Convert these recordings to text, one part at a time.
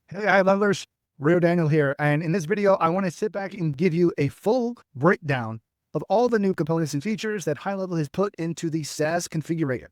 Hey, HighLevelers, Rio Daniel here, and in this video, I want to sit back and give you a full breakdown of all the new components and features that HighLevel has put into the SaaS Configurator.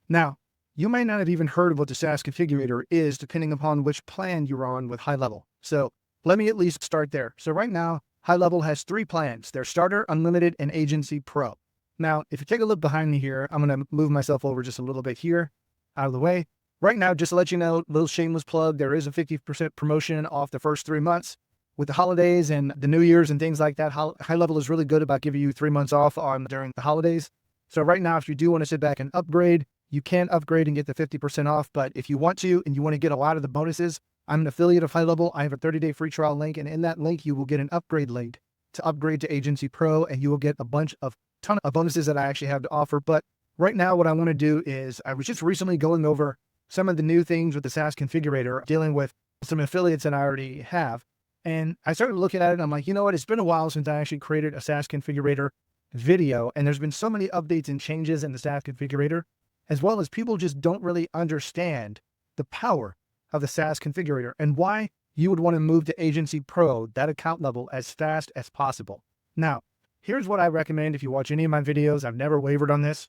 Now, you might not have even heard of what the SaaS Configurator is, depending upon which plan you're on with HighLevel. So let me at least start there. So right now, HighLevel has 3 plans. They're Starter, Unlimited, and Agency Pro. Now, if you take a look behind me here, I'm going to move myself over just a little bit here, out of the way. Right now, just to let you know, little shameless plug, there is a 50% promotion off the first 3 months. With the holidays and the New Year's and things like that, HighLevel is really good about giving you 3 months off during the holidays. So right now, if you do want to sit back and upgrade, you can upgrade and get the 50% off. But if you want to, and you want to get a lot of the bonuses, I'm an affiliate of HighLevel. I have a 30-day free trial link. And in that link, you will get an upgrade link to upgrade to Agency Pro. And you will get a ton of bonuses that I actually have to offer. But right now, what I want to do is, I was just recently going over some of the new things with the SaaS Configurator, dealing with some affiliates that I already have. And I started looking at it and I'm like, you know what? It's been a while since I actually created a SaaS Configurator video. And there's been so many updates and changes in the SaaS Configurator, as well as people just don't really understand the power of the SaaS Configurator and why you would want to move to Agency Pro, that account level, as fast as possible. Now, here's what I recommend if you watch any of my videos. I've never wavered on this.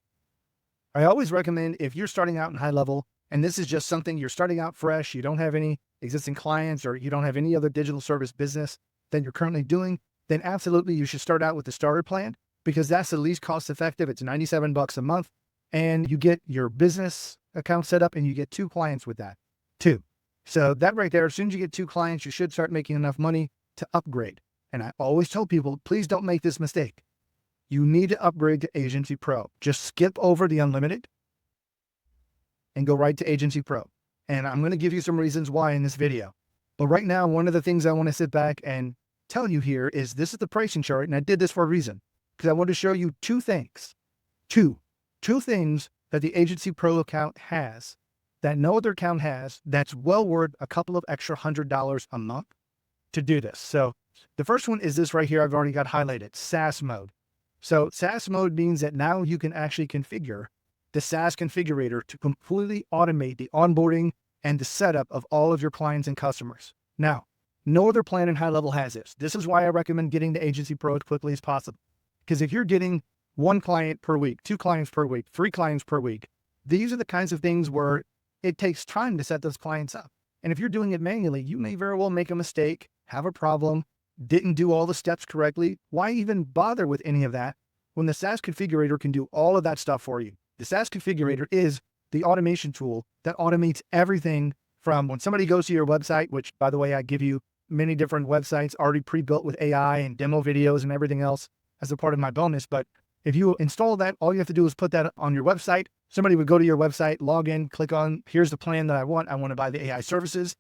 I always recommend, if you're starting out in HighLevel, and this is just something you're starting out fresh, you don't have any existing clients, or you don't have any other digital service business that you're currently doing, then absolutely you should start out with the starter plan, because that's the least cost effective. It's $97 a month, and you get your business account set up and you get 2 clients with that. 2. So that right there, as soon as you get 2 clients, you should start making enough money to upgrade. And I always tell people, please don't make this mistake. You need to upgrade to Agency Pro. Just skip over the Unlimited and go right to Agency Pro. And I'm going to give you some reasons why in this video. But right now, one of the things I want to sit back and tell you here is, this is the pricing chart. And I did this for a reason, because I want to show you 2 things. Two things that the Agency Pro account has that no other account has, that's well worth a couple of extra $100 a month to do this. So the first one is this right here. I've already got highlighted, SaaS mode. So SaaS mode means that now you can actually configure the SaaS Configurator to completely automate the onboarding and the setup of all of your clients and customers. Now, no other plan in HighLevel has this. This is why I recommend getting the Agency Pro as quickly as possible. Because if you're getting 1 client per week, 2 clients per week, 3 clients per week, these are the kinds of things where it takes time to set those clients up. And if you're doing it manually, you may very well make a mistake, have a problem, didn't do all the steps correctly. Why even bother with any of that when the SaaS Configurator can do all of that stuff for you? The SaaS Configurator is the automation tool that automates everything from when somebody goes to your website, which, by the way, I give you many different websites already pre-built with AI and demo videos and everything else as a part of my bonus. But if you install that, all you have to do is put that on your website. Somebody would go to your website, log in, click on, here's the plan that I want. I want to buy the AI services.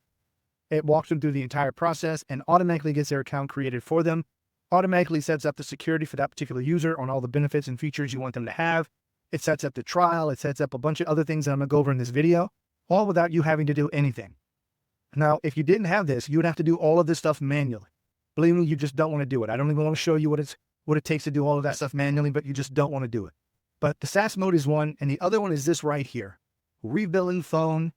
It walks them through the entire process and automatically gets their account created for them, automatically sets up the security for that particular user on all the benefits and features you want them to have. It sets up the trial. It sets up a bunch of other things that I'm going to go over in this video, all without you having to do anything. Now, if you didn't have this, you would have to do all of this stuff manually. Believe me, you just don't want to do it. I don't even want to show you what it takes to do all of that stuff manually, but you just don't want to do it. But the SaaS mode is one, and the other one is this right here. Rebilling phone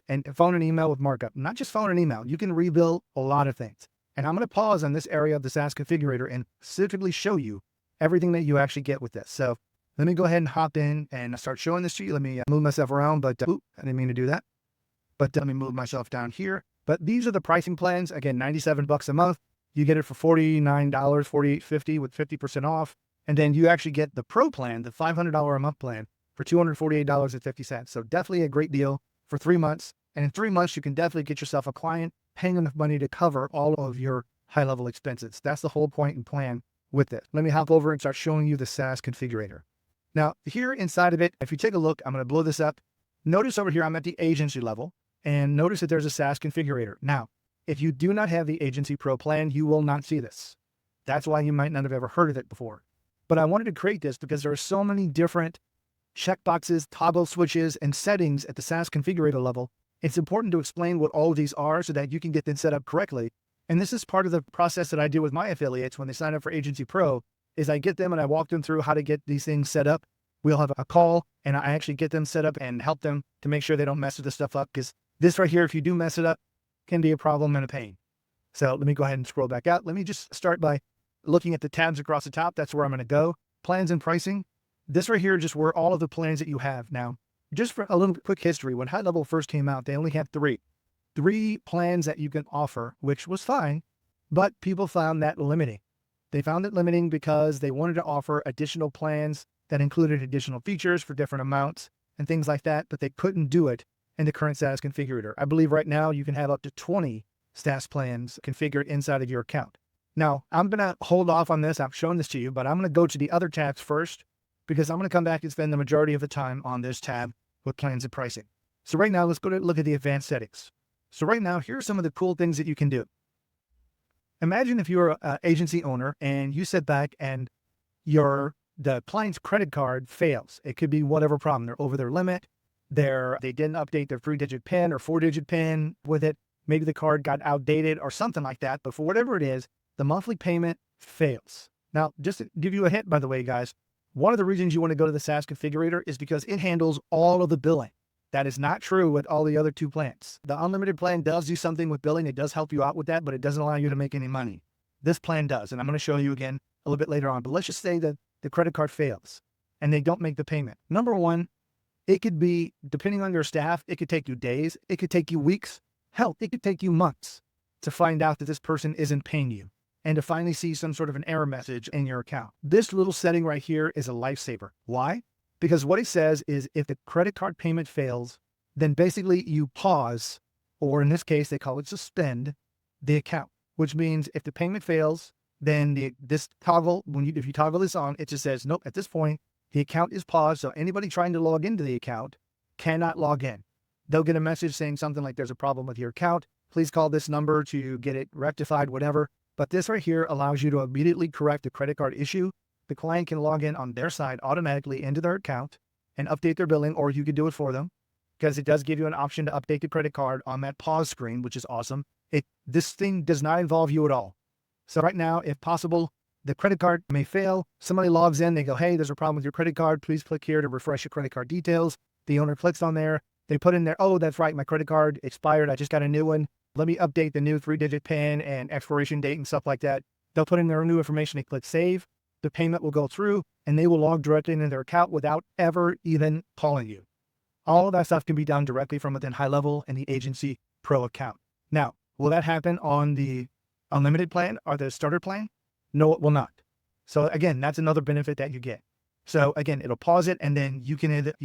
and email with markup. Not just phone and email. You can rebill a lot of things. And I'm going to pause on this area of the SaaS Configurator and specifically show you everything that you actually get with this. So let me go ahead and hop in and start showing this to you. Let me move myself around, but I didn't mean to do that. But let me move myself down here. But these are the pricing plans. Again, $97 a month. You get it for $49, $48.50 with 50% off. And then you actually get the Pro plan, the $500 a month plan, for $248.50. So definitely a great deal for 3 months. And in 3 months, you can definitely get yourself a client paying enough money to cover all of your high-level expenses. That's the whole point and plan with it. Let me hop over and start showing you the SaaS Configurator. Now, here inside of it, if you take a look, I'm going to blow this up. Notice over here, I'm at the agency level, and notice that there's a SaaS Configurator. Now, if you do not have the Agency Pro plan, you will not see this. That's why you might not have ever heard of it before. But I wanted to create this because there are so many different checkboxes, toggle switches, and settings at the SaaS Configurator level. It's important to explain what all of these are so that you can get them set up correctly. And this is part of the process that I do with my affiliates when they sign up for Agency Pro. Is I get them and I walk them through how to get these things set up. We'll have a call and I actually get them set up and help them to make sure they don't mess with this stuff up. Because this right here, if you do mess it up, can be a problem and a pain. So let me go ahead and scroll back out. Let me just start by looking at the tabs across the top. That's where I'm going to go. Plans and pricing. This right here, just where all of the plans that you have. Now, just for a little quick history, when HighLevel first came out, they only had three plans that you can offer, which was fine, but people found that limiting. They found it limiting because they wanted to offer additional plans that included additional features for different amounts and things like that, but they couldn't do it in the current SaaS configurator. I believe right now you can have up to 20 SaaS plans configured inside of your account. Now, I'm going to hold off on this. I've shown this to you, but I'm going to go to the other tabs first because I'm going to come back and spend the majority of the time on this tab with plans and pricing. So right now, let's go to look at the advanced settings. So right now, here are some of the cool things that you can do. Imagine if you're an agency owner and you sit back and the client's credit card fails. It could be whatever problem. They're over their limit. They didn't update their 3-digit PIN or 4-digit PIN with it. Maybe the card got outdated or something like that. But for whatever it is, the monthly payment fails. Now, just to give you a hint, by the way, guys, one of the reasons you want to go to the SaaS configurator is because it handles all of the billing. That is not true with all the other two plans. The unlimited plan does do something with billing. It does help you out with that, but it doesn't allow you to make any money. This plan does, and I'm going to show you again a little bit later on. But let's just say that the credit card fails and they don't make the payment. Number one, it could be, depending on your staff, it could take you days. It could take you weeks. Hell, it could take you months to find out that this person isn't paying you and to finally see some sort of an error message in your account. This little setting right here is a lifesaver. Why? Because what it says is if the credit card payment fails, then basically you pause, or in this case, they call it suspend the account, which means if the payment fails, then this toggle, if you toggle this on, it just says, nope, at this point, the account is paused. So anybody trying to log into the account cannot log in. They'll get a message saying something like there's a problem with your account. Please call this number to get it rectified, whatever. But this right here allows you to immediately correct the credit card issue. The client can log in on their side automatically into their account and update their billing, or you could do it for them because it does give you an option to update the credit card on that pause screen, which is awesome. This thing does not involve you at all. So right now, if possible, the credit card may fail. Somebody logs in, they go, hey, there's a problem with your credit card. Please click here to refresh your credit card details. The owner clicks on there. They put in there, oh, that's right, my credit card expired. I just got a new one. Let me update the new 3-digit PIN and expiration date and stuff like that. They'll put in their new information. They click save. The payment will go through and they will log directly into their account without ever even calling you. All of that stuff can be done directly from within HighLevel and the Agency Pro account. Now, will that happen on the unlimited plan or the starter plan? No, it will not. So again, that's another benefit that you get. So again, it'll pause it and then you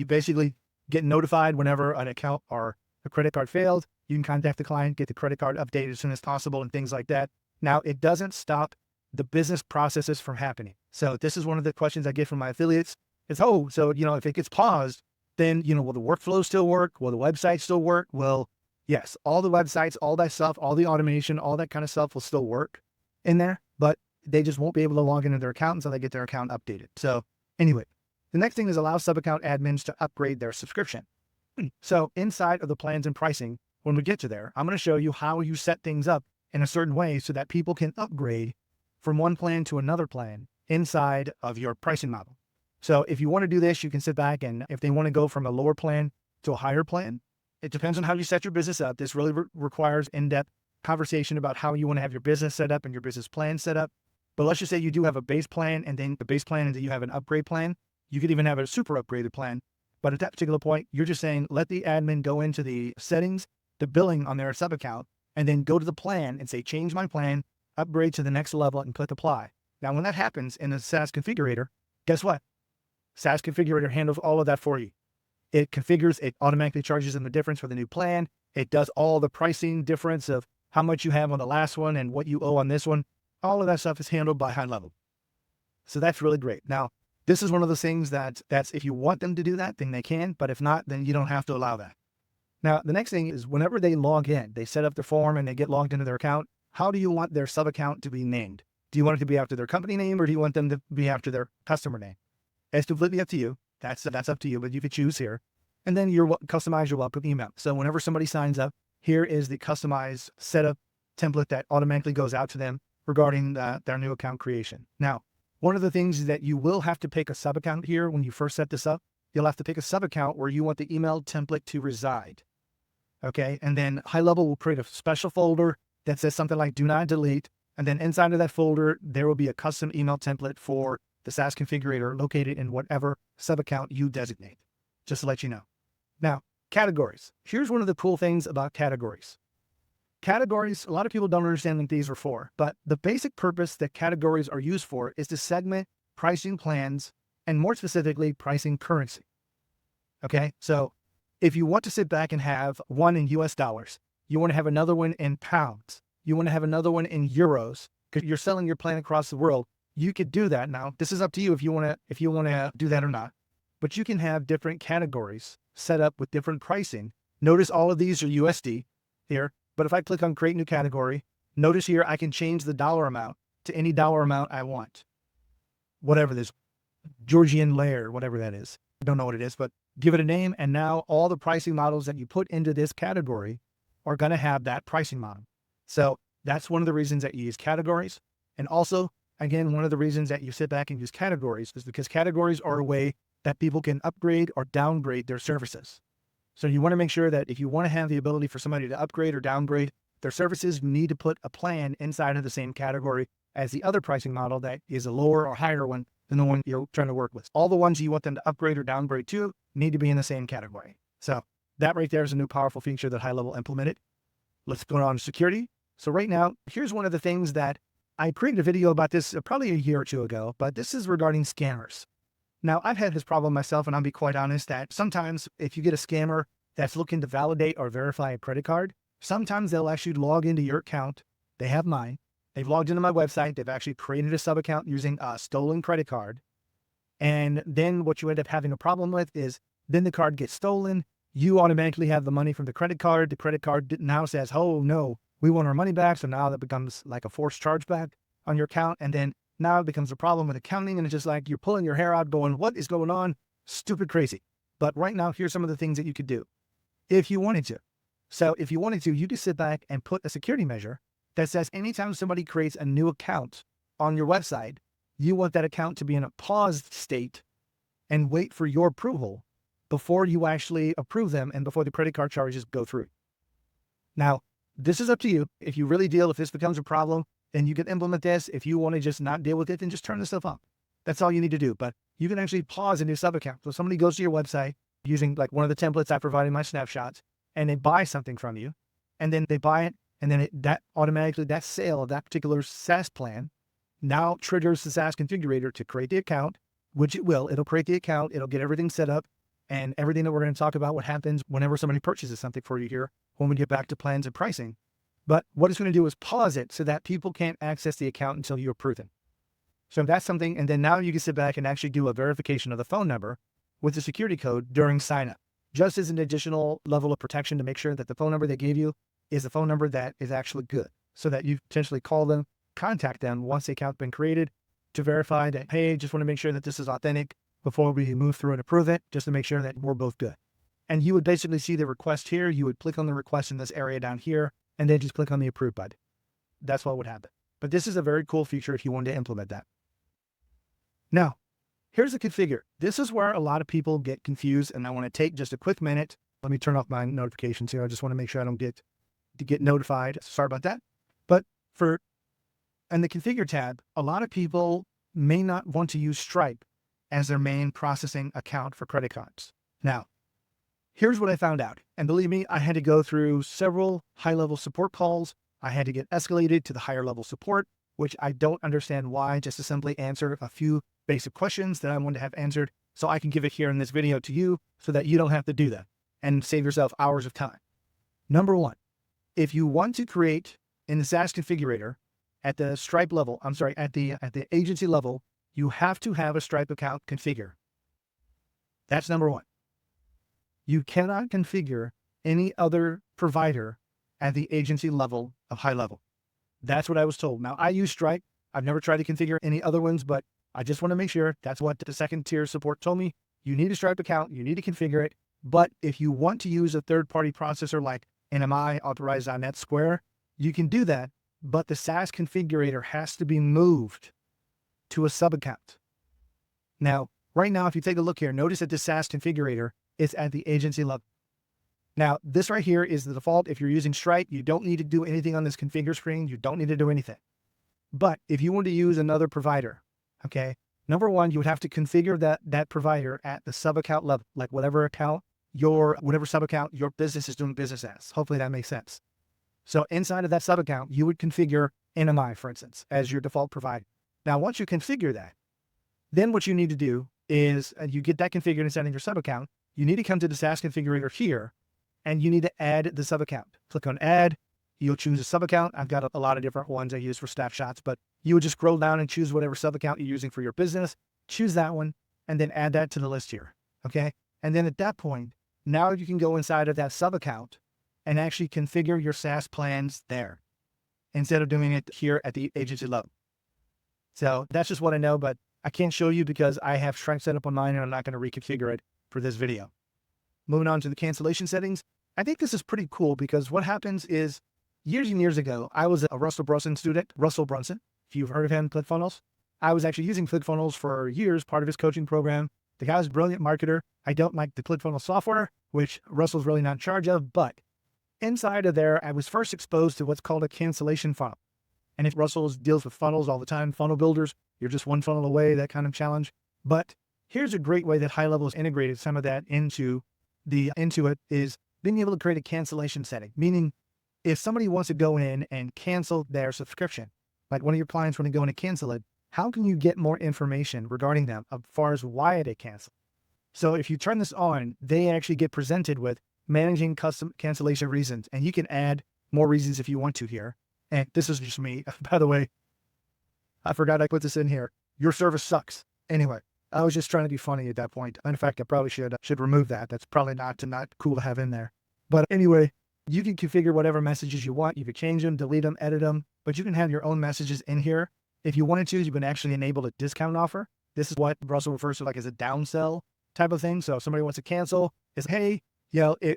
basically get notified whenever an account or a credit card fails. You can contact the client, get the credit card updated as soon as possible and things like that. Now, it doesn't stop the business processes from happening. So this is one of the questions I get from my affiliates is, oh, so, if it gets paused, then, will the workflow still work? Will the website still work? Well, yes, all the websites, all that stuff, all the automation, all that kind of stuff will still work in there, but they just won't be able to log into their account until they get their account updated. So anyway, the next thing is allow sub-account admins to upgrade their subscription. So inside of the plans and pricing, when we get to there, I'm going to show you how you set things up in a certain way so that people can upgrade from one plan to another plan inside of your pricing model. So if you want to do this, you can sit back and if they want to go from a lower plan to a higher plan, it depends on how you set your business up. This really requires in-depth conversation about how you want to have your business set up and your business plan set up. But let's just say you do have a base plan and then the base plan and then you have an upgrade plan. You could even have a super upgraded plan. But at that particular point, you're just saying, let the admin go into the settings, the billing on their sub account, and then go to the plan and say, change my plan, upgrade to the next level and click apply. Now, when that happens in the SaaS configurator, guess what? SaaS configurator handles all of that for you. It configures, it automatically charges them the difference for the new plan. It does all the pricing difference of how much you have on the last one and what you owe on this one. All of that stuff is handled by HighLevel. So that's really great. Now, this is one of those things that's if you want them to do that, then they can, but if not, then you don't have to allow that. Now, the next thing is whenever they log in, they set up the form and they get logged into their account. How do you want their sub-account to be named? Do you want it to be after their company name or do you want them to be after their customer name? It's completely up to you. That's up to you, but you could choose here. And then customize your welcome email. So whenever somebody signs up, here is the customized setup template that automatically goes out to them regarding their new account creation. Now, one of the things is that you will have to pick a sub-account here when you first set this up. You'll have to pick a sub-account where you want the email template to reside. Okay. And then HighLevel will create a special folder that says something like do not delete. And then inside of that folder, there will be a custom email template for the SaaS configurator located in whatever sub account you designate, just to let you know. Now, categories. Here's one of the cool things about categories. Categories, a lot of people don't understand what these are for, but the basic purpose that categories are used for is to segment pricing plans and more specifically, pricing currency. Okay. So if you want to sit back and have one in US dollars, you want to have another one in pounds, you want to have another one in euros, because you're selling your plan across the world, you could do that. Now, this is up to you if you want to do that or not, but you can have different categories set up with different pricing. Notice all of these are USD here, but if I click on create new category, notice here, I can change the dollar amount to any dollar amount I want. Whatever this Georgian layer, whatever that is. I don't know what it is, but give it a name. And now all the pricing models that you put into this category are going to have that pricing model. So that's one of the reasons that you use categories. And also, again, one of the reasons that you sit back and use categories is because categories are a way that people can upgrade or downgrade their services. So you want to make sure that if you want to have the ability for somebody to upgrade or downgrade their services, you need to put a plan inside of the same category as the other pricing model that is a lower or higher one than the one you're trying to work with. All the ones you want them to upgrade or downgrade to need to be in the same category. So that right there is a new powerful feature that HighLevel implemented. Let's go on to security. So right now, here's one of the things that I created a video about this probably a year or two ago, but this is regarding scammers. Now, I've had this problem myself, and I'll be quite honest that sometimes if you get a scammer that's looking to validate or verify a credit card, sometimes they'll actually log into your account. They have mine. They've logged into my website. They've actually created a sub account using a stolen credit card. And then what you end up having a problem with is then the card gets stolen. You automatically have the money from the credit card. The credit card now says, oh no, we want our money back. So now that becomes like a forced chargeback on your account. And then now it becomes a problem with accounting. And it's just like you're pulling your hair out going, what is going on? Stupid crazy. But right now, here's some of the things that you could do if you wanted to. So if you wanted to, you could sit back and put a security measure that says anytime somebody creates a new account on your website, you want that account to be in a paused state and wait for your approval before you actually approve them and before the credit card charges go through. Now, this is up to you. If you really if this becomes a problem, then you can implement this. If you want to just not deal with it, then just turn this stuff off. That's all you need to do. But you can actually pause a new sub account. So somebody goes to your website using like one of the templates I provided in my snapshots, and they buy something from you, and then they buy it, and then that automatically, that sale of that particular SaaS plan now triggers the SaaS configurator to create the account, which it will. It'll create the account. It'll get everything set up and everything that we're going to talk about what happens whenever somebody purchases something for you here when we get back to plans and pricing. But what it's going to do is pause it so that people can't access the account until you approve it. So that's something. And then now you can sit back and actually do a verification of the phone number with the security code during sign up, just as an additional level of protection to make sure that the phone number they gave you is a phone number that is actually good, so that you potentially call them, contact them once the account's been created to verify that, hey, just want to make sure that this is authentic before we move through and approve it, just to make sure that we're both good. And you would basically see the request here. You would click on the request in this area down here, and then just click on the approve button. That's what would happen. But this is a very cool feature if you wanted to implement that. Now, here's the configure. This is where a lot of people get confused, and I want to take just a quick minute. Let me turn off my notifications here. I just want to make sure I don't get notified. Sorry about that. But in the configure tab, a lot of people may not want to use Stripe as their main processing account for credit cards. Now, here's what I found out. And believe me, I had to go through several high-level support calls. I had to get escalated to the higher level support, which I don't understand why, just to simply answer a few basic questions that I want to have answered so I can give it here in this video to you so that you don't have to do that and save yourself hours of time. Number one, if you want to create in the SaaS configurator at the Stripe level, at the agency level, you have to have a Stripe account configure. That's number one. You cannot configure any other provider at the agency level of HighLevel. That's what I was told. Now, I use Stripe. I've never tried to configure any other ones, but I just want to make sure that's what the second tier support told me. You need a Stripe account. You need to configure it. But if you want to use a third-party processor like NMI, Authorized.net, Square, you can do that. But the SaaS configurator has to be moved to a sub-account. Now, right now, if you take a look here, notice that the SaaS configurator is at the agency level. Now, this right here is the default. If you're using Stripe, you don't need to do anything on this configure screen. You don't need to do anything. But if you want to use another provider, okay, number one, you would have to configure that provider at the sub account level, like whatever sub account your business is doing business as. Hopefully that makes sense. So inside of that sub account, you would configure NMI, for instance, as your default provider. Now, once you configure that, then what you need to do is you get that configured inside of your sub account. You need to come to the SaaS configurator here, and you need to add the sub account. Click on add. You'll choose a sub account. I've got a lot of different ones I use for Snapshots, but you would just scroll down and choose whatever sub account you're using for your business. Choose that one, and then add that to the list here. Okay. And then at that point, now you can go inside of that sub account and actually configure your SaaS plans there instead of doing it here at the agency level. So that's just what I know, but I can't show you because I have Stripe set up on mine and I'm not going to reconfigure it for this video. Moving on to the cancellation settings. I think this is pretty cool because what happens is years and years ago, I was a Russell Brunson student, Russell Brunson, if you've heard of him, ClickFunnels. I was actually using ClickFunnels for years, part of his coaching program. The guy's a brilliant marketer. I don't like the ClickFunnels software, which Russell's really not in charge of, but inside of there, I was first exposed to what's called a cancellation funnel. And if Russell deals with funnels all the time, funnel builders, you're just one funnel away, that kind of challenge. But here's a great way that HighLevel has integrated some of that into it is being able to create a cancellation setting, meaning if somebody wants to go in and cancel their subscription, like one of your clients want to go in and cancel it, how can you get more information regarding them as far as why they cancel? So if you turn this on, they actually get presented with managing custom cancellation reasons, and you can add more reasons if you want to here. And this is just me. By the way, I forgot I put this in here. Your service sucks. Anyway, I was just trying to be funny at that point. In fact, I probably should remove that. That's probably not cool to have in there. But anyway, you can configure whatever messages you want. You can change them, delete them, edit them, but you can have your own messages in here. If you wanted to, you can actually enable a discount offer. This is what Russell refers to like as a downsell type of thing. So if somebody wants to cancel, it's, hey,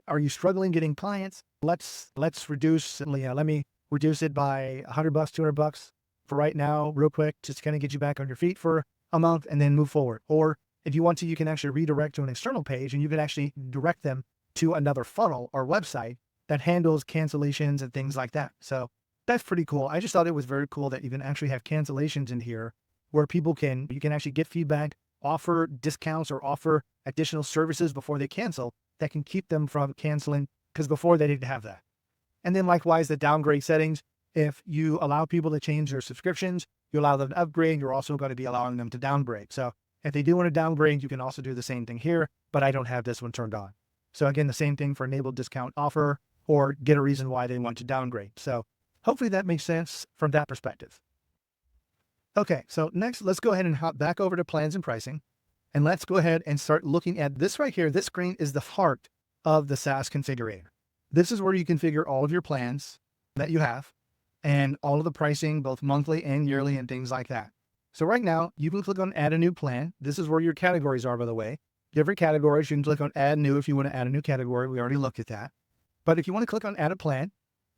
are you struggling getting clients? Let's reduce, let me reduce it by $100, $200 for right now, real quick, just to kind of get you back on your feet for a month and then move forward. Or if you want to, you can actually redirect to an external page and you can actually direct them to another funnel or website that handles cancellations and things like that. So that's pretty cool. I just thought it was very cool that you can actually have cancellations in here where you can actually get feedback, offer discounts or offer additional services before they cancel that can keep them from canceling, because before they didn't have that. And then likewise, the downgrade settings, if you allow people to change their subscriptions, you allow them to upgrade, you're also going to be allowing them to downgrade. So if they do want to downgrade, you can also do the same thing here, but I don't have this one turned on. So again, the same thing for enable discount offer or get a reason why they want to downgrade. So hopefully that makes sense from that perspective. Okay, so next, let's go ahead and hop back over to plans and pricing. And let's go ahead and start looking at this right here. This screen is the heart of the SaaS configurator. This is where you configure all of your plans that you have and all of the pricing, both monthly and yearly and things like that. So right now you can click on add a new plan. This is where your categories are, by the way. Different categories, you can click on add new if you want to add a new category. We already looked at that. But if you want to click on add a plan,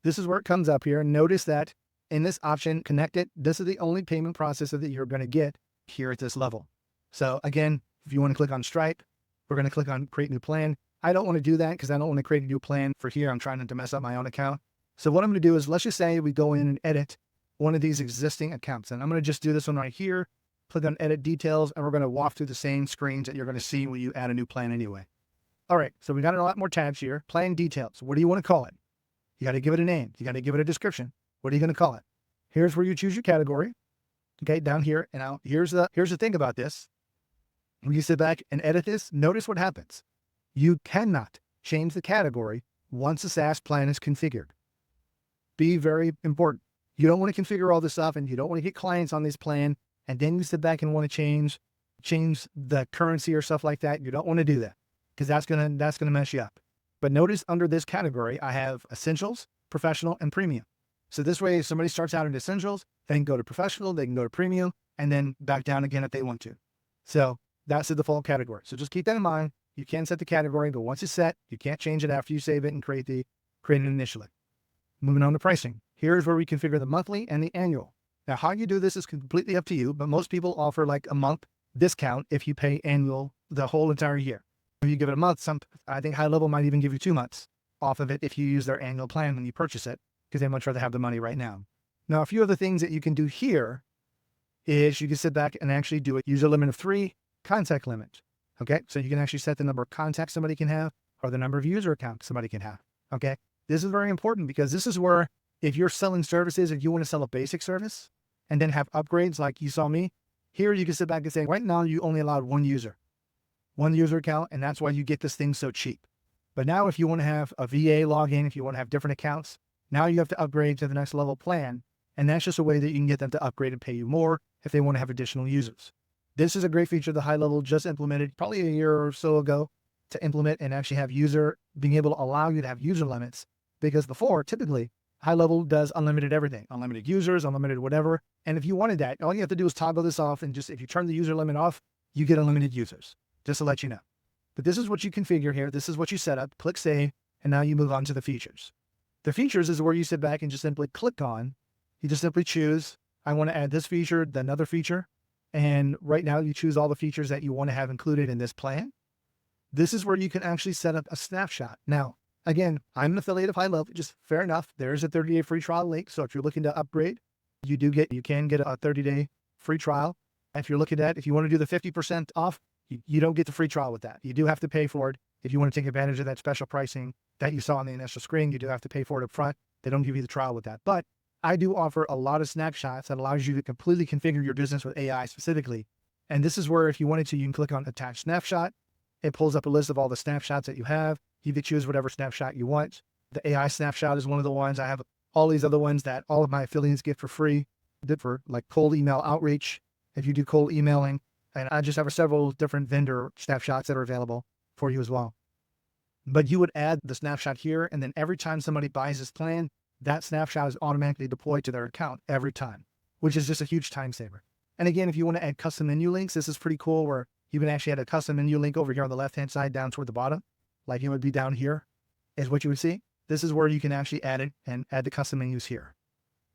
this is where it comes up here. Notice that in this option, connect it, this is the only payment processor that you're going to get here at this level. So again, if you want to click on Stripe, we're going to click on create new plan. I don't want to do that because I don't want to create a new plan for here. I'm trying not to mess up my own account. So what I'm going to do is, let's just say we go in and edit one of these existing accounts. And I'm going to just do this one right here, click on edit details, and we're going to walk through the same screens that you're going to see when you add a new plan anyway. All right, so we got a lot more tabs here. Plan details. What do you want to call it? You got to give it a name. You got to give it a description. What are you going to call it? Here's where you choose your category. Okay, down here. And now here's the thing about this. When you sit back and edit this, notice what happens. You cannot change the category once the SaaS plan is configured. Be very important. You don't want to configure all this stuff and you don't want to get clients on this plan. And then you sit back and want to change the currency or stuff like that. You don't want to do that because that's going to mess you up. But notice under this category, I have essentials, professional, and premium. So this way, if somebody starts out in essentials, they can go to professional, they can go to premium, and then back down again if they want to. So that's the default category. So just keep that in mind. You can set the category, but once it's set, you can't change it after you save it and create it initially. Moving on to pricing. Here's where we configure the monthly and the annual. Now, how you do this is completely up to you, but most people offer like a month discount if you pay annual the whole entire year. If you give it a month, I think HighLevel might even give you 2 months off of it if you use their annual plan when you purchase it, because they much rather have the money right now. Now, a few other things that you can do here is you can sit back and actually do a user limit of 3, contact limit. Okay, so you can actually set the number of contacts somebody can have or the number of user accounts somebody can have. Okay, this is very important because this is where if you're selling services and you want to sell a basic service and then have upgrades like you saw me, here you can sit back and say, right now you only allowed one user account, and that's why you get this thing so cheap. But now if you want to have a VA login, if you want to have different accounts, now you have to upgrade to the next level plan. And that's just a way that you can get them to upgrade and pay you more if they want to have additional users. This is a great feature the HighLevel just implemented probably a year or so ago to implement and actually have being able to allow you to have user limits. Because before, typically, HighLevel does unlimited everything, unlimited users, unlimited whatever. And if you wanted that, all you have to do is toggle this off, and just if you turn the user limit off, you get unlimited users, just to let you know. But this is what you configure here. This is what you set up, click save, and now you move on to the features. The features is where you sit back and just simply click on. You just simply choose, I want to add this feature, then another feature. And right now you choose all the features that you want to have included in this plan. This is where you can actually set up a snapshot. Now, again, I'm an affiliate of HighLevel, just fair enough. There's a 30-day free trial link. So if you're looking to upgrade, you can get a 30-day free trial. If you're looking at, if you want to do the 50% off, you don't get the free trial with that. You do have to pay for it. If you want to take advantage of that special pricing that you saw on the initial screen, you do have to pay for it up front. They don't give you the trial with that. But I do offer a lot of snapshots that allows you to completely configure your business with AI specifically. And this is where if you wanted to, you can click on attach snapshot. It pulls up a list of all the snapshots that you have. You can choose whatever snapshot you want. The AI snapshot is one of the ones. I have all these other ones that all of my affiliates get for free. Did for like cold email outreach. If you do cold emailing, and I just have several different vendor snapshots that are available for you as well. But you would add the snapshot here, and then every time somebody buys this plan, that snapshot is automatically deployed to their account every time, which is just a huge time saver. And again, if you want to add custom menu links, this is pretty cool where you can actually add a custom menu link over here on the left-hand side down toward the bottom, like it would be down here is what you would see. This is where you can actually add it and add the custom menus here.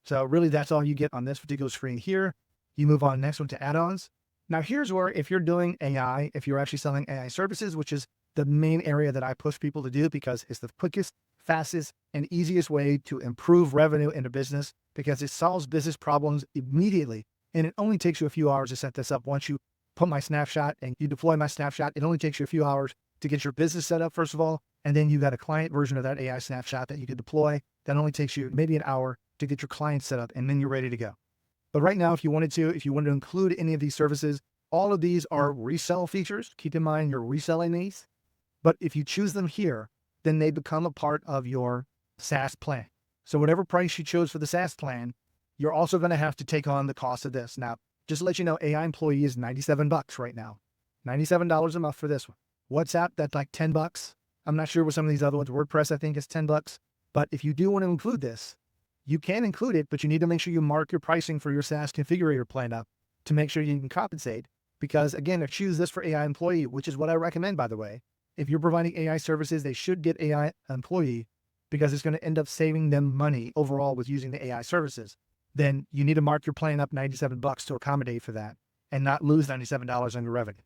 So really that's all you get on this particular screen here. You move on next one to add-ons. Now here's where if you're doing AI, if you're actually selling AI services, which is the main area that I push people to do because it's the quickest, fastest, and easiest way to improve revenue in a business because it solves business problems immediately. And it only takes you a few hours to set this up. Once you put my snapshot and you deploy my snapshot, it only takes you a few hours to get your business set up, first of all. And then you got a client version of that AI snapshot that you could deploy. That only takes you maybe an hour to get your client set up, and then you're ready to go. But right now, if you wanted to include any of these services, all of these are resell features. Keep in mind you're reselling these. But if you choose them here, then they become a part of your SaaS plan. So whatever price you chose for the SaaS plan, you're also going to have to take on the cost of this. Now, just to let you know, AI employee is $97 right now. $97 a month for this one. WhatsApp, that's like $10. I'm not sure what some of these other ones. WordPress, I think is $10. But if you do want to include this, you can include it, but you need to make sure you mark your pricing for your SaaS configurator plan up to make sure you can compensate. Because again, if choose this for AI employee, which is what I recommend, by the way. If you're providing AI services, they should get AI employee because it's going to end up saving them money overall with using the AI services. Then you need to mark your plan up $97 to accommodate for that and not lose $97 on your revenue.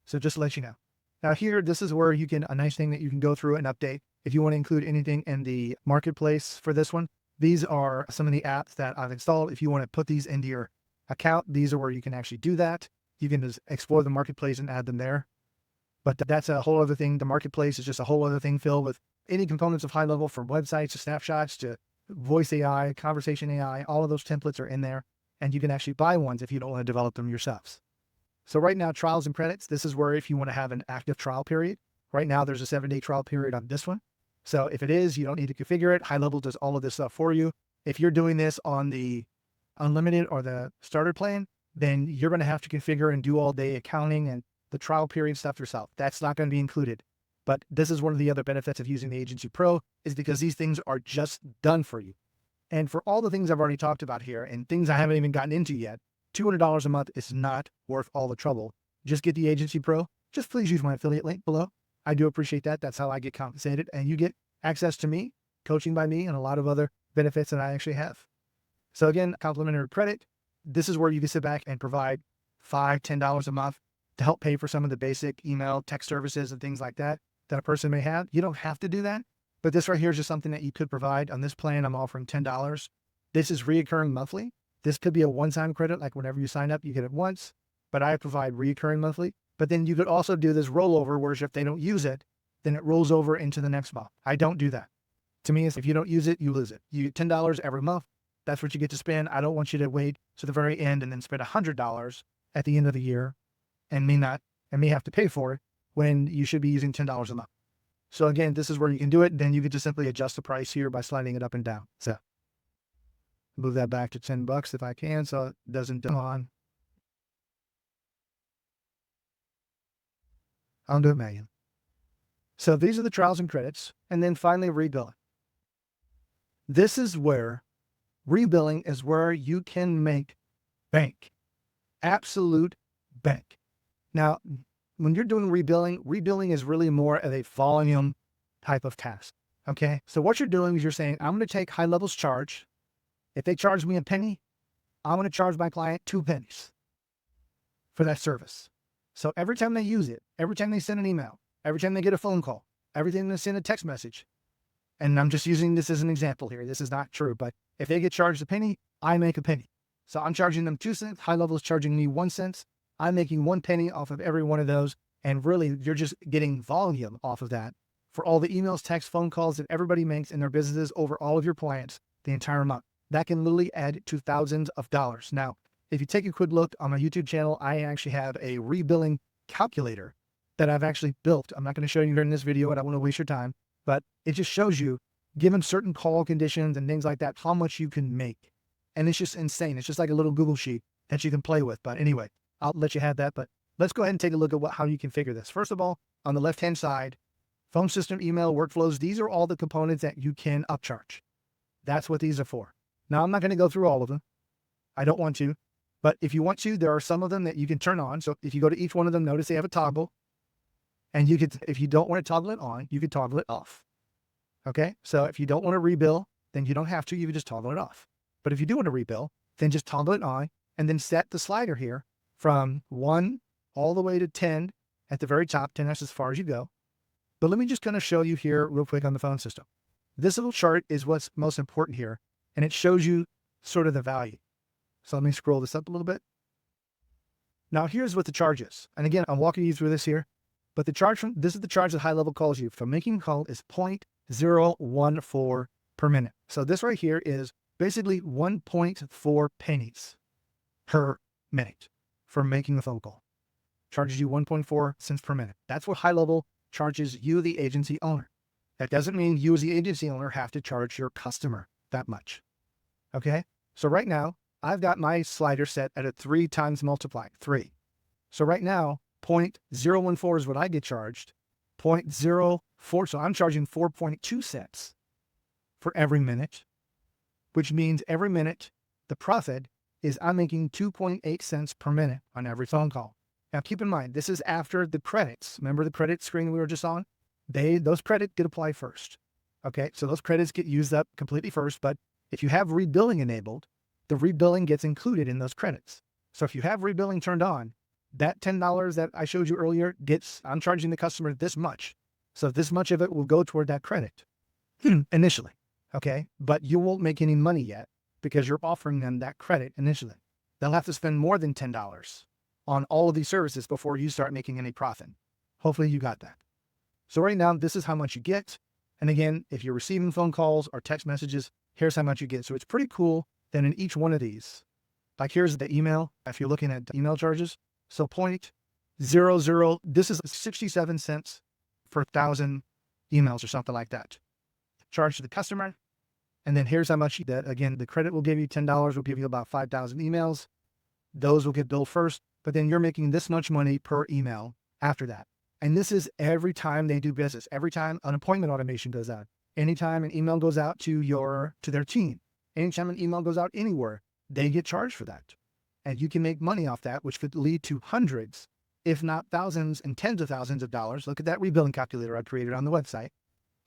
So just to let you know. Now here, this is where you can, a nice thing that you can go through and update. If you want to include anything in the marketplace for this one, these are some of the apps that I've installed. If you want to put these into your account, these are where you can actually do that. You can just explore the marketplace and add them there. But that's a whole other thing. The marketplace is just a whole other thing filled with any components of HighLevel, from websites to snapshots to voice AI, conversation AI, all of those templates are in there. And you can actually buy ones if you don't want to develop them yourselves. So right now, trials and credits, this is where if you want to have an active trial period, right now there's a 7-day trial period on this one. So if it is, you don't need to configure it. HighLevel does all of this stuff for you. If you're doing this on the unlimited or the starter plan, then you're going to have to configure and do all day accounting and the trial period stuff yourself. That's not going to be included. But this is one of the other benefits of using the Agency Pro is because these things are just done for you. And for all the things I've already talked about here and things I haven't even gotten into yet, $200 a month is not worth all the trouble. Just get the Agency Pro. Just please use my affiliate link below. I do appreciate that. That's how I get compensated. And you get access to me, coaching by me, and a lot of other benefits that I actually have. So again, complimentary credit. This is where you can sit back and provide $5, $10 a month to help pay for some of the basic email, text services, and things like that that a person may have. You don't have to do that, But this right here is just something that you could provide. On this plan, I'm offering $10. This is reoccurring monthly. This could be a one-time credit, like whenever you sign up, you get it once, but I provide reoccurring monthly. But then you could also do this rollover, where if they don't use it, then it rolls over into the next month. I don't do that. To me, if you don't use it, you lose it. You get $10 every month. That's what you get to spend. I don't want you to wait to the very end and then spend $100 at the end of the year and may have to pay for it when you should be using $10 a month. So again, this is where you can do it. Then you can just simply adjust the price here by sliding it up and down. So move that back to $10 if I can, so it doesn't go on. I'll do it manually. So these are the trials and credits. And then finally, rebilling. This is where rebilling is where you can make bank, absolute bank. Now, when you're doing rebilling is really more of a volume type of task. Okay. So what you're doing is you're saying, I'm going to take HighLevel's charge. If they charge me a penny, I'm going to charge my client 2 pennies for that service. So every time they use it, every time they send an email, every time they get a phone call, every time they send a text message, and I'm just using this as an example here. This is not true, but if they get charged a penny, I make a penny. So I'm charging them 2 cents. HighLevel is charging me 1 cent. I'm making 1 penny off of every one of those. And really, you're just getting volume off of that for all the emails, texts, phone calls that everybody makes in their businesses over all of your clients the entire month. That can literally add to thousands of dollars. Now, if you take a quick look on my YouTube channel, I actually have a rebilling calculator that I've actually built. I'm not going to show you during this video. I don't want to waste your time, but it just shows you, given certain call conditions and things like that, how much you can make. And it's just insane. It's just like a little Google sheet that you can play with. But anyway, I'll let you have that. But let's go ahead and take a look at how you configure this. First of all, on the left-hand side, phone system, email, workflows, these are all the components that you can upcharge. That's what these are for. Now, I'm not going to go through all of them. I don't want to. But if you want to, there are some of them that you can turn on. So if you go to each one of them, notice they have a toggle. And you could, if you don't want to toggle it on, you could toggle it off. Okay. So if you don't want to rebill, then you don't have to, you can just toggle it off. But if you do want to rebill, then just toggle it on and then set the slider here from 1 all the way to 10 at the very top. 10, that's as far as you go. But let me just kind of show you here real quick on the phone system. This little chart is what's most important here. And it shows you sort of the value. So let me scroll this up a little bit. Now here's what the charge is. And again, I'm walking you through this here, but the charge this is the charge that HighLevel calls you for making a call is 0.014 per minute. So this right here is basically 1.4 pennies per minute for making a phone call. Charges you 1.4 cents per minute. That's what HighLevel charges you, the agency owner. That doesn't mean you as the agency owner have to charge your customer that much. Okay. So right now I've got my slider set at a 3 times multiply, 3. So right now 0.014 is what I get charged. 0.04. So I'm charging 4.2 cents for every minute, which means every minute the profit is I'm making 2.8 cents per minute on every phone call. Now keep in mind, this is after the credits. Remember the credit screen we were just on? Those credits get applied first. Okay. So those credits get used up completely first, but if you have rebilling enabled, the rebilling gets included in those credits. So if you have rebilling turned on, that $10 that I showed you earlier I'm charging the customer this much. So this much of it will go toward that credit initially. Okay. But you won't make any money yet because you're offering them that credit initially. They'll have to spend more than $10 on all of these services before you start making any profit. Hopefully you got that. So right now, this is how much you get. And again, if you're receiving phone calls or text messages, here's how much you get. So it's pretty cool that in each one of these, like here's the email, if you're looking at email charges. So 0.00, this is 67 cents for 1,000 emails or something like that. Charge to the customer. And then here's how much that, again, the credit will give you $10, will give you about 5,000 emails. Those will get billed first, but then you're making this much money per email after that. And this is every time they do business, every time an appointment automation goes out, anytime an email goes out to their team, anytime an email goes out anywhere, they get charged for that. And you can make money off that, which could lead to hundreds, if not thousands and tens of thousands of dollars. Look at that rebilling calculator I created on the website,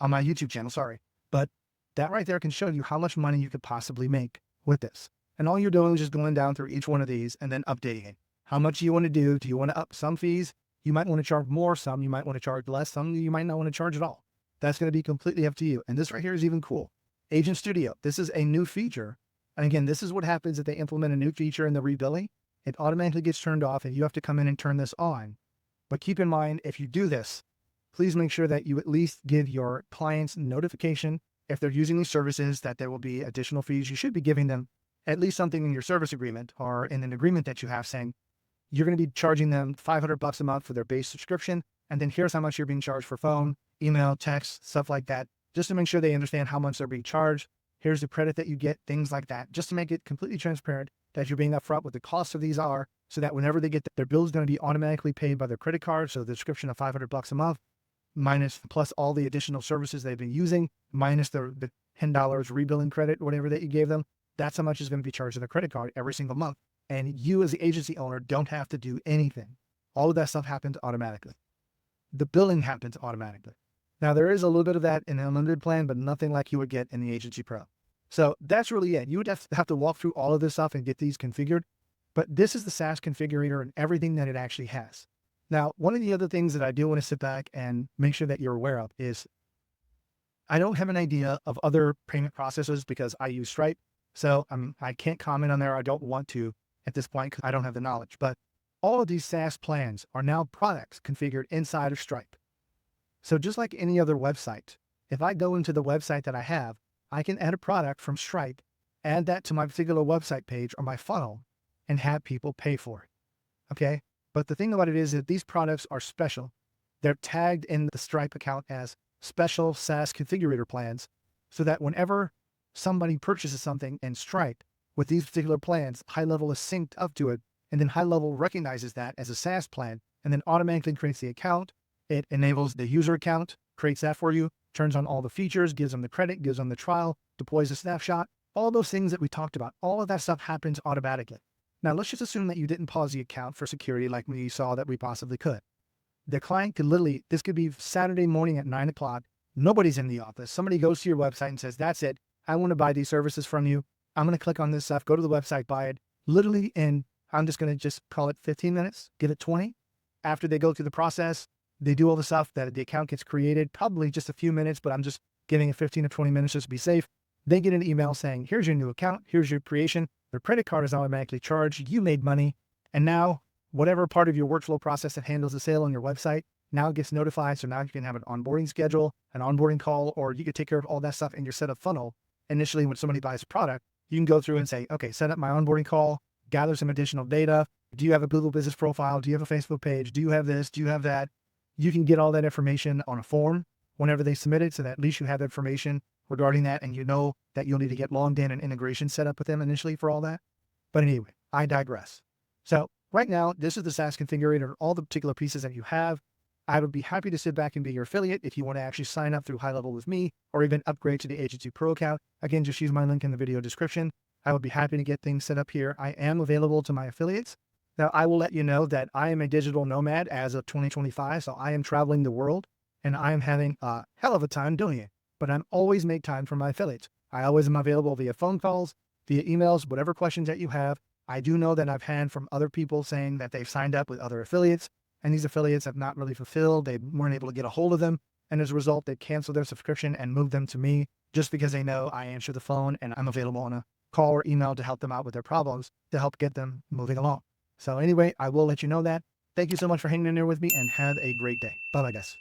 on my YouTube channel, sorry. But that right there can show you how much money you could possibly make with this. And all you're doing is just going down through each one of these and then updating it. How much do you want to do? Do you want to up some fees? You might want to charge more, some you might want to charge less, some you might not want to charge at all. That's going to be completely up to you. And this right here is even cool. Agent Studio. This is a new feature. And again, this is what happens if they implement a new feature in the rebilling. It automatically gets turned off and you have to come in and turn this on. But keep in mind, if you do this, please make sure that you at least give your clients notification if they're using these services that there will be additional fees. You should be giving them at least something in your service agreement or in an agreement that you have saying you're going to be charging them $500 a month for their base subscription. And then here's how much you're being charged for phone, email, text, stuff like that, just to make sure they understand how much they're being charged. Here's the credit that you get, things like that, just to make it completely transparent that you're being upfront what the cost of these are, so that whenever they get their bill is going to be automatically paid by their credit card. So the subscription of $500 a month, minus plus all the additional services they've been using, minus the $10 rebilling credit, whatever that you gave them, that's how much is going to be charged on their credit card every single month. And you as the agency owner don't have to do anything. All of that stuff happens automatically. The billing happens automatically. Now there is a little bit of that in the unlimited plan, but nothing like you would get in the Agency Pro. So that's really it. You would have to walk through all of this stuff and get these configured, but this is the SaaS configurator and everything that it actually has. Now, one of the other things that I do want to sit back and make sure that you're aware of is I don't have an idea of other payment processors because I use Stripe. So I can't comment on there. I don't want to at this point because I don't have the knowledge, but all of these SaaS plans are now products configured inside of Stripe. So just like any other website, if I go into the website that I have, I can add a product from Stripe, add that to my particular website page or my funnel, and have people pay for it. Okay. But the thing about it is that these products are special. They're tagged in the Stripe account as special SaaS configurator plans, so that whenever somebody purchases something in Stripe with these particular plans, HighLevel is synced up to it. And then HighLevel recognizes that as a SaaS plan and then automatically creates the account. It enables the user account, creates that for you, turns on all the features, gives them the credit, gives them the trial, deploys a snapshot, all those things that we talked about. All of that stuff happens automatically. Now, let's just assume that you didn't pause the account for security like we saw that we possibly could. The client could literally, this could be Saturday morning at 9 o'clock. Nobody's in the office. Somebody goes to your website and says, that's it. I want to buy these services from you. I'm going to click on this stuff, go to the website, buy it. Literally in, I'm just going to just call it 15 minutes, give it 20. After they go through the process, they do all the stuff that the account gets created, probably just a few minutes, but I'm just giving it 15 or 20 minutes just to be safe. They get an email saying, here's your new account. Here's your creation. Their credit card is automatically charged. You made money. And now whatever part of your workflow process that handles the sale on your website now gets notified. So now you can have an onboarding schedule, an onboarding call, or you can take care of all that stuff in your setup funnel. Initially, when somebody buys a product, you can go through and say, okay, set up my onboarding call, gather some additional data. Do you have a Google business profile? Do you have a Facebook page? Do you have this? Do you have that? You can get all that information on a form whenever they submit it, so that at least you have information regarding that, and you know that you'll need to get logged in and integration set up with them initially for all that. But anyway, I digress. So right now, this is the SaaS configurator, all the particular pieces that you have. I would be happy to sit back and be your affiliate if you want to actually sign up through HighLevel with me or even upgrade to the Agency Pro account. Again, just use my link in the video description. I would be happy to get things set up here. I am available to my affiliates. Now, I will let you know that I am a digital nomad as of 2025, so I am traveling the world and I am having a hell of a time doing it. But I'm always make time for my affiliates. I always am available via phone calls, via emails, whatever questions that you have. I do know that I've had from other people saying that they've signed up with other affiliates, and these affiliates have not really fulfilled. They weren't able to get a hold of them. And as a result, they canceled their subscription and moved them to me just because they know I answer the phone and I'm available on a call or email to help them out with their problems to help get them moving along. So anyway, I will let you know that. Thank you so much for hanging in there with me and have a great day. Bye-bye, guys.